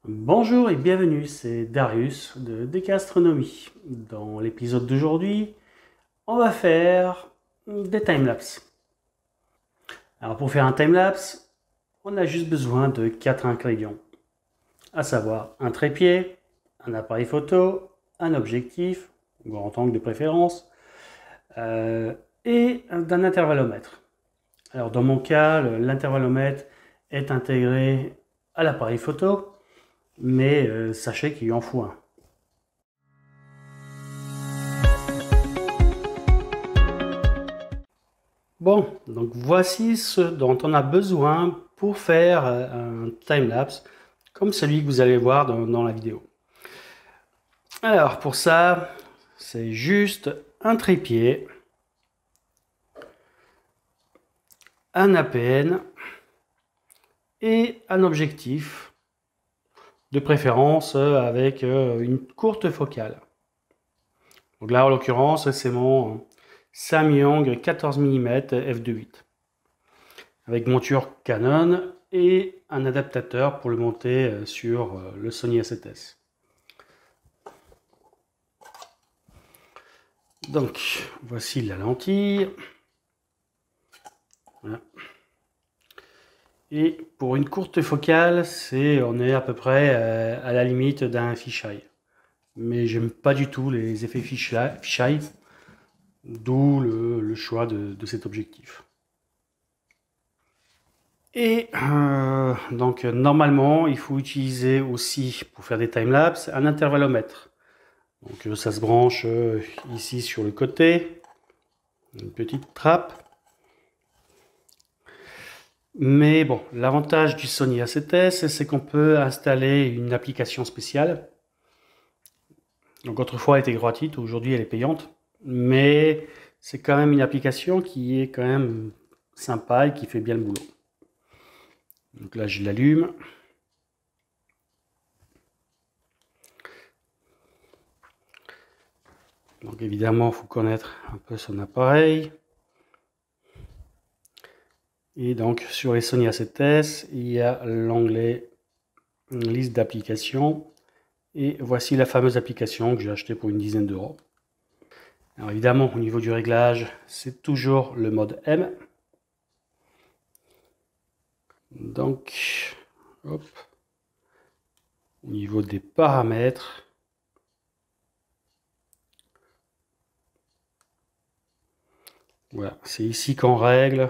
Bonjour et bienvenue, c'est Darius de Décastronomie. Dans l'épisode d'aujourd'hui, on va faire des timelapses. Alors pour faire un timelapse, on a juste besoin de 4 ingrédients, à savoir un trépied, un appareil photo, un objectif, grand angle de préférence, et d'un intervallomètre. Alors dans mon cas, l'intervallomètre est intégré à l'appareil photo, mais sachez qu'il en faut un. Bon, donc voici ce dont on a besoin pour faire un timelapse comme celui que vous allez voir dans la vidéo. Alors pour ça, c'est juste un trépied, un APN et un objectif, de préférence avec une courte focale. Donc là en l'occurrence c'est mon Samyang 14 mm f2.8 avec monture Canon et un adaptateur pour le monter sur le Sony A7S. Donc voici la lentille. Voilà. Et pour une courte focale, on est à peu près à la limite d'un fisheye. Mais j'aime pas du tout les effets fisheye, d'où le choix de cet objectif. Et donc normalement, il faut utiliser aussi, pour faire des timelapses, un intervallomètre. Donc ça se branche ici sur le côté, une petite trappe. Mais bon, l'avantage du Sony A7S, c'est qu'on peut installer une application spéciale. Donc autrefois elle était gratuite, aujourd'hui elle est payante. Mais c'est quand même une application qui est quand même sympa et qui fait bien le boulot. Donc là je l'allume. Donc évidemment il faut connaître un peu son appareil. Et donc sur les Sony A7S, il y a l'onglet liste d'applications. Et voici la fameuse application que j'ai achetée pour une dizaine d'euros. Alors évidemment, au niveau du réglage, c'est toujours le mode M. Donc, hop, au niveau des paramètres, voilà, c'est ici qu'on règle.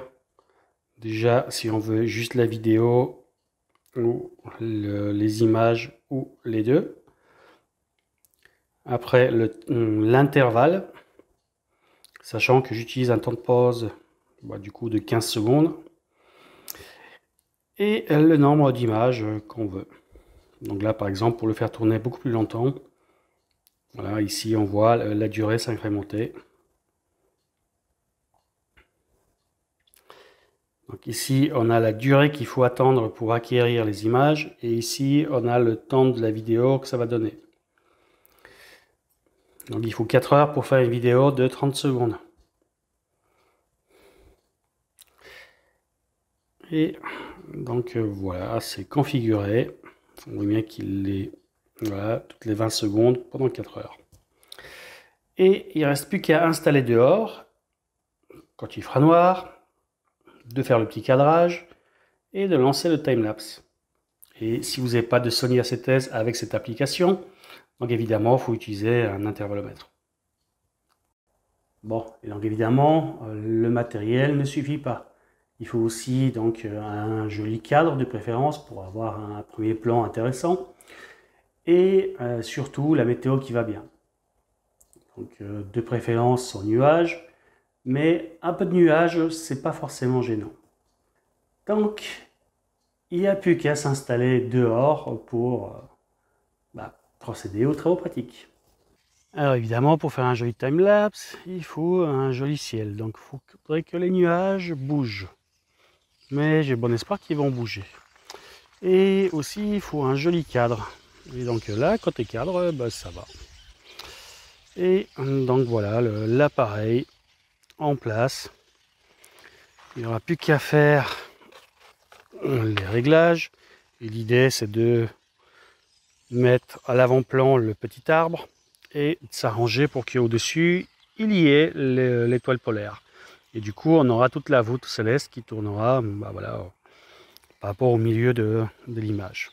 Déjà, si on veut juste la vidéo ou les images ou les deux. Après, l'intervalle, sachant que j'utilise un temps de pause du coup de 15 secondes. Et le nombre d'images qu'on veut. Donc là, par exemple, pour le faire tourner beaucoup plus longtemps, voilà, ici on voit la durée s'incrémenter. Donc ici, on a la durée qu'il faut attendre pour acquérir les images, et ici, on a le temps de la vidéo que ça va donner. Donc il faut 4 heures pour faire une vidéo de 30 secondes. Et donc voilà, c'est configuré. On voit bien qu'il est voilà, toutes les 20 secondes pendant 4 heures. Et il ne reste plus qu'à installer dehors, quand il fera noir, de faire le petit cadrage et de lancer le timelapse. Et si vous n'avez pas de Sony A7S avec cette application, donc évidemment, il faut utiliser un intervallomètre. Bon, et donc évidemment, le matériel ne suffit pas. Il faut aussi donc un joli cadre de préférence pour avoir un premier plan intéressant et surtout la météo qui va bien. Donc de préférence sans nuages, mais un peu de nuages, c'est pas forcément gênant. Donc il n'y a plus qu'à s'installer dehors pour procéder aux travaux pratiques. Alors évidemment, pour faire un joli timelapse, il faut un joli ciel. Donc il faudrait que les nuages bougent. Mais j'ai bon espoir qu'ils vont bouger. Et aussi, il faut un joli cadre. Et donc là, côté cadre, ça va. Et donc voilà, l'appareil en place. Il n'y aura plus qu'à faire les réglages. Et l'idée, c'est de mettre à l'avant-plan le petit arbre et s'arranger pour qu'au-dessus, il y ait l'étoile polaire. Et du coup, on aura toute la voûte céleste qui tournera voilà, par rapport au milieu de l'image.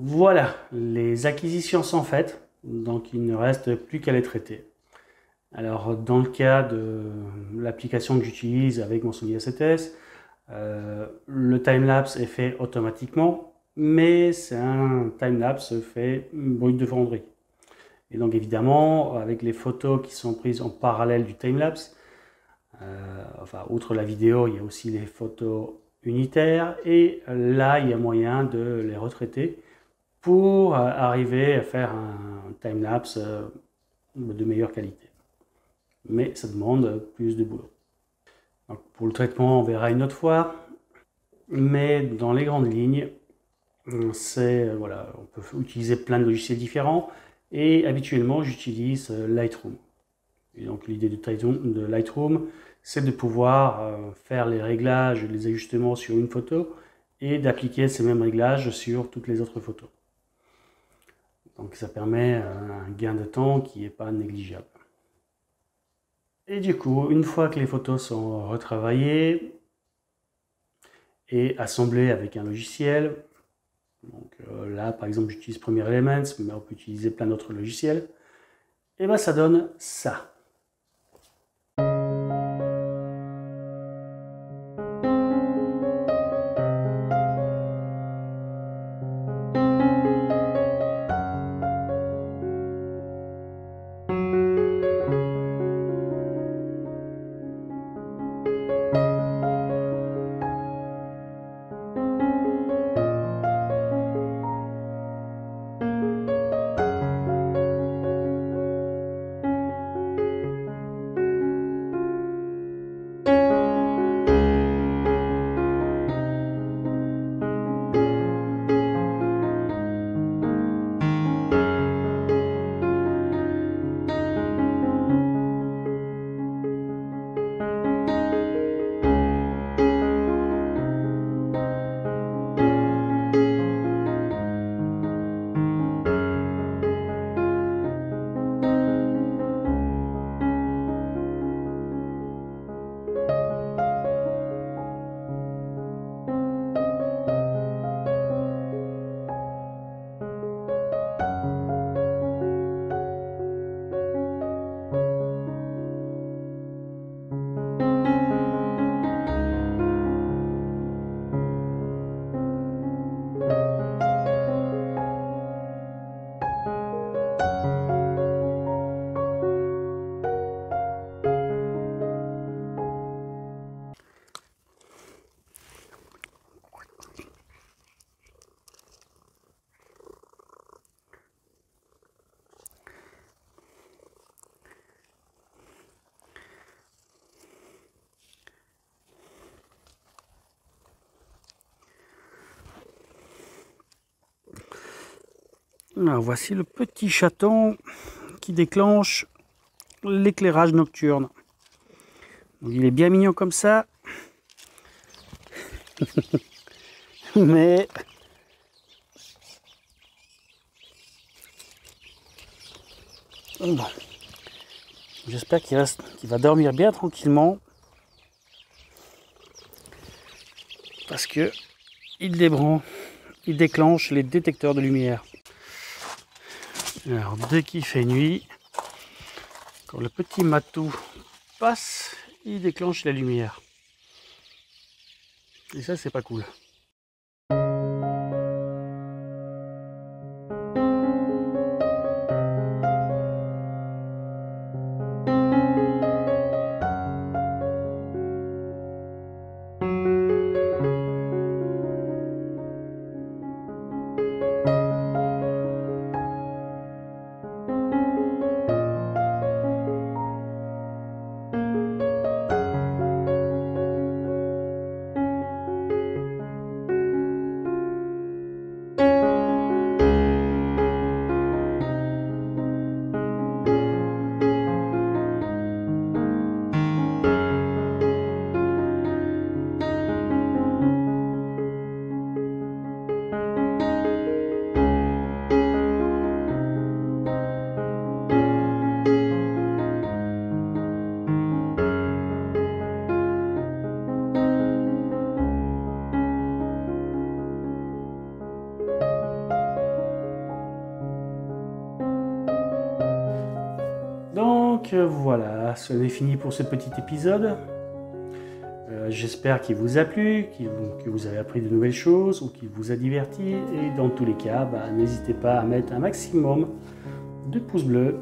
Voilà, les acquisitions sont faites, donc il ne reste plus qu'à les traiter. Alors dans le cas de l'application que j'utilise avec mon Sony A7S, le timelapse est fait automatiquement, mais c'est un timelapse fait brut de fonderie. Et donc évidemment, avec les photos qui sont prises en parallèle du timelapse, enfin outre la vidéo, il y a aussi les photos unitaires, et là il y a moyen de les retraiter pour arriver à faire un timelapse de meilleure qualité. Mais ça demande plus de boulot. Donc pour le traitement, on verra une autre fois. Mais dans les grandes lignes, voilà, on peut utiliser plein de logiciels différents. Et habituellement, j'utilise Lightroom. Et donc l'idée de Lightroom, c'est de pouvoir faire les réglages, les ajustements sur une photo et d'appliquer ces mêmes réglages sur toutes les autres photos. Donc ça permet un gain de temps qui n'est pas négligeable. Et du coup, une fois que les photos sont retravaillées et assemblées avec un logiciel, donc là par exemple j'utilise Premiere Elements, mais on peut utiliser plein d'autres logiciels, et bien ça donne ça. Alors, voici le petit chaton qui déclenche l'éclairage nocturne. Donc, il est bien mignon comme ça. Mais bon, j'espère qu'il va dormir bien tranquillement, parce que il déclenche les détecteurs de lumière. Alors dès qu'il fait nuit, quand le petit matou passe, il déclenche la lumière. Et ça, c'est pas cool. Donc voilà, ce n'est fini pour ce petit épisode. J'espère qu'il vous a plu, que vous avez appris de nouvelles choses ou qu'il vous a diverti. Et dans tous les cas, n'hésitez pas à mettre un maximum de pouces bleus.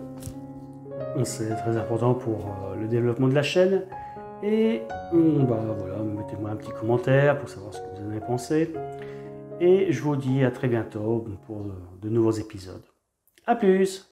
C'est très important pour le développement de la chaîne. Et voilà, mettez-moi un petit commentaire pour savoir ce que vous en avez pensé. Et je vous dis à très bientôt pour de nouveaux épisodes. A plus!